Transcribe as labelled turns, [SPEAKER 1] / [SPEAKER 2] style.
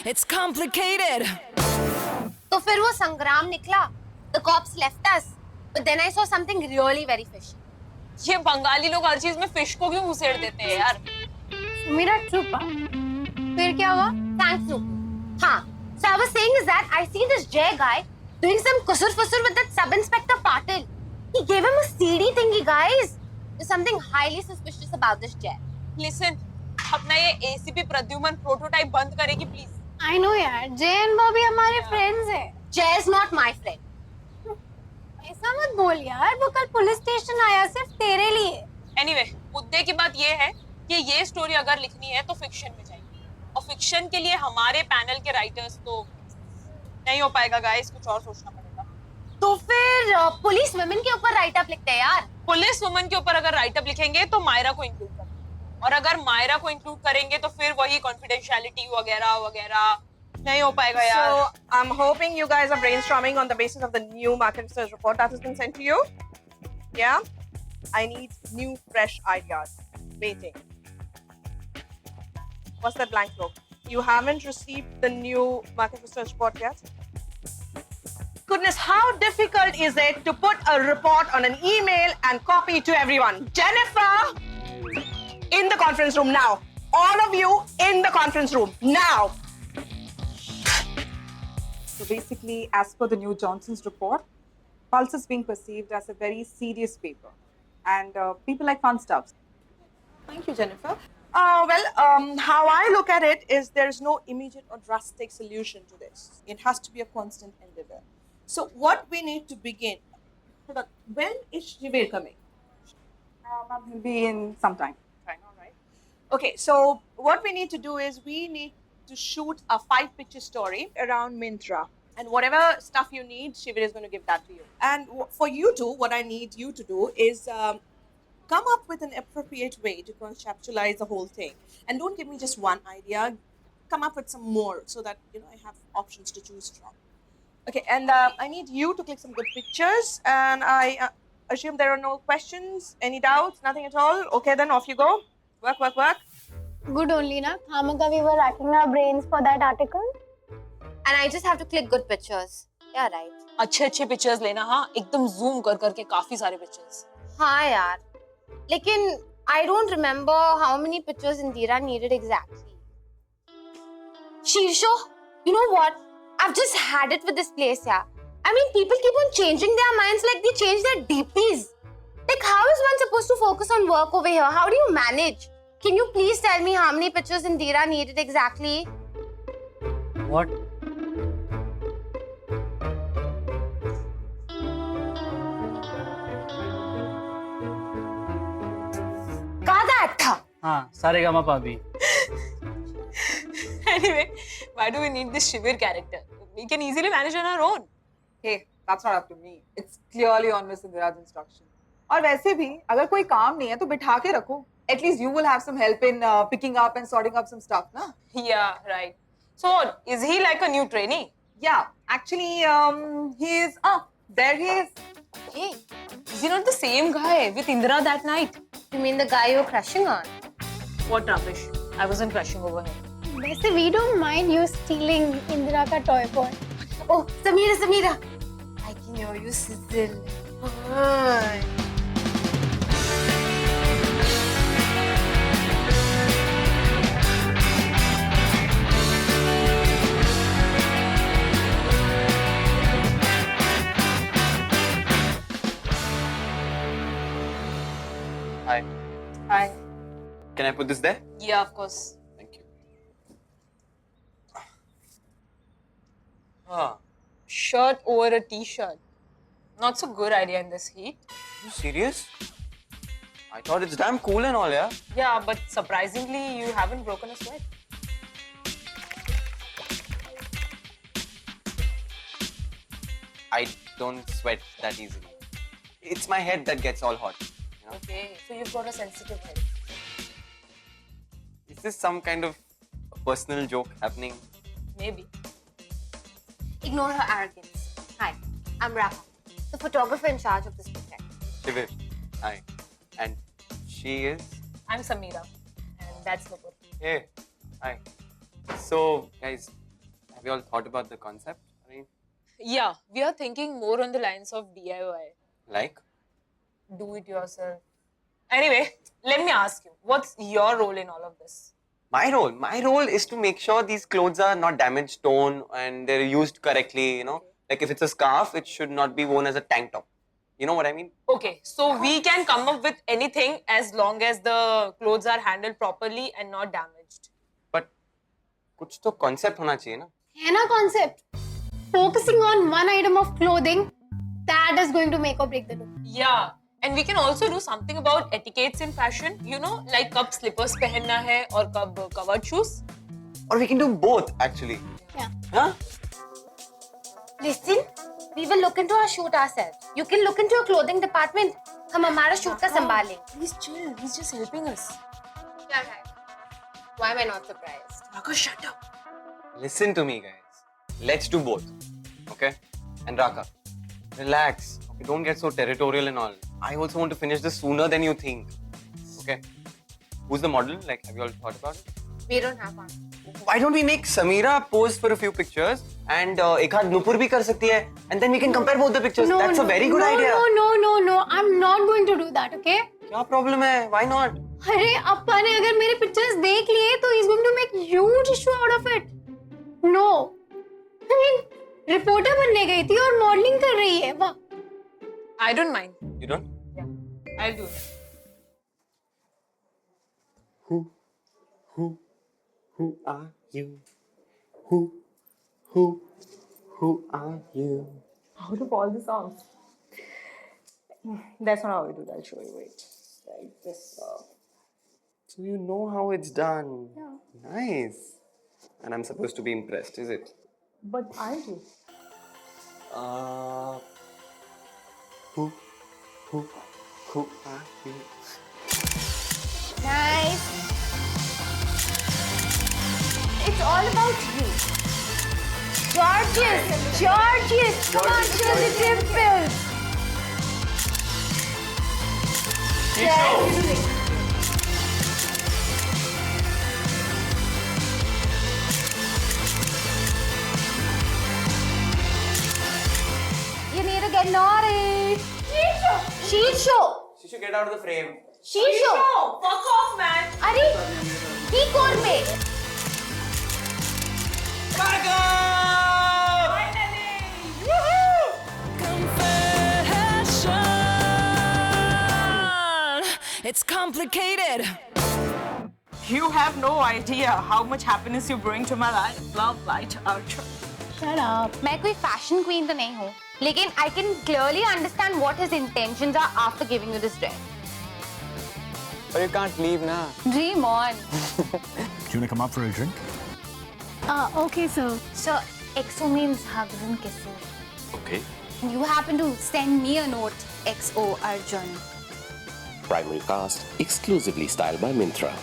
[SPEAKER 1] It's complicated.
[SPEAKER 2] तो फिर वो संग्राम निकला. The cops left us. But then I saw something really very fishy.
[SPEAKER 3] ये बंगाली लोग हर चीज में फिश को क्यों घुसेड़ देते हैं यार?
[SPEAKER 2] मेरा चुप. फिर क्या हुआ? Thanks you. हाँ. So I was saying is that I see this Jay guy doing some kusur fusur with that sub inspector Patil. He gave him a CD thingy, guys. There's something highly suspicious about this Jay.
[SPEAKER 3] Listen, अपना ये ACP Pradyuman prototype बंद करेगी please.
[SPEAKER 4] I know यार, जय and Bobby हमारे friends हैं.
[SPEAKER 2] Jay is not my friend.
[SPEAKER 4] ऐसा मत बोल यार, वो कल पुलिस स्टेशन आया सिर्फ तेरे लिए.
[SPEAKER 3] Anyway, मुद्दे की बात ये है कि ये स्टोरी अगर लिखनी है तो फिक्शन में चाहिए. और फिक्शन के लिए हमारे पैनल के राइटर्स तो नहीं हो पाएगा गाइस, कुछ और सोचना पड़ेगा.
[SPEAKER 2] तो फिर पुलिस वुमेन के ऊपर राइट अप लिखते हैं यार.
[SPEAKER 3] पुलिस वुमन के ऊपर अगर राइट अप लिखेंगे तो मायरा को इंक्लूड करेंगे. और अगर मायरा को इंक्लूड करेंगे तो फिर वही कॉन्फिडेंशियलिटी वगैरह वगैरह नहीं हो पाएगा यार.
[SPEAKER 5] So I'm hoping you guys are brainstorming on the basis of the new market research report that has been sent to you. Yeah? I need new fresh ideas. Waiting. What's that blank look? You haven't received the new market research report yet? Goodness, how difficult is it to put a report on an email and copy to everyone? Jennifer! In the conference room now. All of you in the conference room now.
[SPEAKER 6] So basically, as per the new Johnson's report, Pulse is being perceived as a very serious paper, and people like fun stuff.
[SPEAKER 5] Thank you, Jennifer. How I look at it is there is no immediate or drastic solution to this. It has to be a constant endeavor. So what we need to begin, when is Shivir coming?
[SPEAKER 6] He'll be in some time.
[SPEAKER 5] Fine, all right. Okay, so what we need to do is we need to shoot a 5-picture story around Myntra. And whatever stuff you need, Shivir is going to give that to you. And for you two, what I need you to do is come up with an appropriate way to conceptualize the whole thing. And don't give me just one idea. Come up with some more so that I have options to choose from. Okay, and I need you to click some good pictures. And I assume there are no questions, any doubts, nothing at all. Okay, then off you go. Work, work, work.
[SPEAKER 4] Good only ना. खामखा we were racking our brains for that article.
[SPEAKER 2] And I just have to click good pictures. Yeah, right.
[SPEAKER 3] अच्छे pictures लेना. हाँ, एकदम zoom कर करके काफी सारे pictures.
[SPEAKER 2] हाँ यार. लेकिन I don't remember how many pictures Indira needed exactly. Shirsho, you know what? I've just had it with this place, yeah. I mean, people keep on changing their minds like they change their DPs. Like, how is one supposed to focus on work over here? How do you manage? Can you please tell me how many pictures Indira needed exactly?
[SPEAKER 7] What?
[SPEAKER 2] कहा था था?
[SPEAKER 7] हाँ, सारेगामापा भी.
[SPEAKER 3] Anyway, why do we need this Shivir character? We can easily manage on our own.
[SPEAKER 6] Hey, that's not up to me. It's clearly on Miss Indira's instruction. और वैसे भी अगर कोई काम नहीं है तो बिठा के रखो. At least you will have some help in picking up and sorting up some stuff, na?
[SPEAKER 3] Yeah, right. So, is he like a new trainee?
[SPEAKER 6] Yeah, actually, he is. There he is.
[SPEAKER 3] Hey, is he not the same guy with Indira that night?
[SPEAKER 2] You mean the guy you're crushing on?
[SPEAKER 3] What rubbish? I wasn't crushing over him.
[SPEAKER 4] वैसे we don't mind you stealing Indira का toy boy.
[SPEAKER 2] Oh, Samira. I can hear you sizzle. Hi.
[SPEAKER 8] Hi.
[SPEAKER 2] Hi.
[SPEAKER 8] Can I put this there?
[SPEAKER 3] Yeah, of course.
[SPEAKER 8] Thank you. Ah,
[SPEAKER 3] Shirt over a t-shirt. Not so good idea in this heat.
[SPEAKER 8] you serious? I thought it's damn cool and all, yeah?
[SPEAKER 3] Yeah, but surprisingly, you haven't broken a sweat.
[SPEAKER 8] I don't sweat that easily. It's my head that gets all hot. You know?
[SPEAKER 3] Okay, so you've got a sensitive head.
[SPEAKER 8] Is this some kind of personal joke happening?
[SPEAKER 3] Maybe.
[SPEAKER 2] Ignore her arrogance. Hi, I'm Raha, the photographer in charge of this project.
[SPEAKER 8] Shivir. Hi. And she is?
[SPEAKER 3] I'm Samira, and that's Nupur.
[SPEAKER 8] Hey. Hi. So, guys, you all thought about the concept? I mean,
[SPEAKER 3] Yeah, we are thinking more on the lines of DIY.
[SPEAKER 8] like?
[SPEAKER 3] Do it yourself. Anyway, let me ask you, what's your role in all of this?
[SPEAKER 8] My role is to make sure these clothes are not damaged, torn, and they're used correctly. You know, like if it's a scarf, it should not be worn as a tank top. You know what I mean?
[SPEAKER 3] Okay, so we can come up with anything as long as the clothes are handled properly and not damaged.
[SPEAKER 8] But कुछ तो concept होना चाहिए ना?
[SPEAKER 4] है ना concept? Focusing on one item of clothing, that is going to make or break the look.
[SPEAKER 3] Yeah, and we can also do something about etiquettes in fashion. You know, like कब slippers पहनना है और कब covered shoes.
[SPEAKER 8] Or we can do both actually.
[SPEAKER 4] Yeah.
[SPEAKER 8] Huh?
[SPEAKER 2] Listen, we will look into our shoot ourselves. You can look into your clothing department. हम हमारा shoot का संभालें.
[SPEAKER 3] He's chill. He's just helping us.
[SPEAKER 2] Yeah, right. Why am I not surprised?
[SPEAKER 3] Raka, shut up.
[SPEAKER 8] Listen to me, guys. Let's do both. Okay? And Raka, relax. Okay, don't get so territorial and all. I also want to finish this sooner than you think. Okay? Who's the model? Like, have you all thought about it?
[SPEAKER 2] We don't have one.
[SPEAKER 8] Why don't we make Samira pose for a few pictures and एक आध Nupur भी कर सकती है and then we can compare both the pictures. That's a very good idea.
[SPEAKER 4] No. I'm not going to do that, okay?
[SPEAKER 8] क्या problem है? Why not?
[SPEAKER 4] अरे अप्पा ने अगर मेरे पिक्चर्स देख लिए तो he's going to make huge issue out of it. No. I mean, reporter बनने गई थी और मॉडलिंग कर रही है वाह.
[SPEAKER 3] I don't mind.
[SPEAKER 8] You don't?
[SPEAKER 3] Yeah, I'll do it.
[SPEAKER 8] Who are you? Who are you?
[SPEAKER 5] How to follow the songs? That's not how we do that. I'll show you. Wait. Like this.
[SPEAKER 8] So you know how it's done. Yeah. Nice. And I'm supposed to be impressed, is it?
[SPEAKER 5] But aren't you?
[SPEAKER 8] Who are you?
[SPEAKER 2] Nice. It's all about you. Georges, come on, show the dimples. You need to get naughty. Sheet show.
[SPEAKER 8] She should get out of the frame.
[SPEAKER 2] Sheet show.
[SPEAKER 3] Fuck off, man.
[SPEAKER 2] अरे ठीक और में.
[SPEAKER 1] It's complicated.
[SPEAKER 5] You have no idea how much happiness you bring to my life. Love, light, ultra.
[SPEAKER 4] Shut up.
[SPEAKER 2] मैं कोई fashion queen तो नहीं हूँ, लेकिन I can clearly understand what his intentions are after giving you this dress.
[SPEAKER 8] But you can't leave now.
[SPEAKER 2] Dream on.
[SPEAKER 9] Do you want to come up for a drink?
[SPEAKER 4] Okay, sir.
[SPEAKER 2] So XO means hugs and kisses.
[SPEAKER 9] Okay.
[SPEAKER 2] You happen to send me a note, XO Arjun.
[SPEAKER 10] Primary cast exclusively styled by Myntra.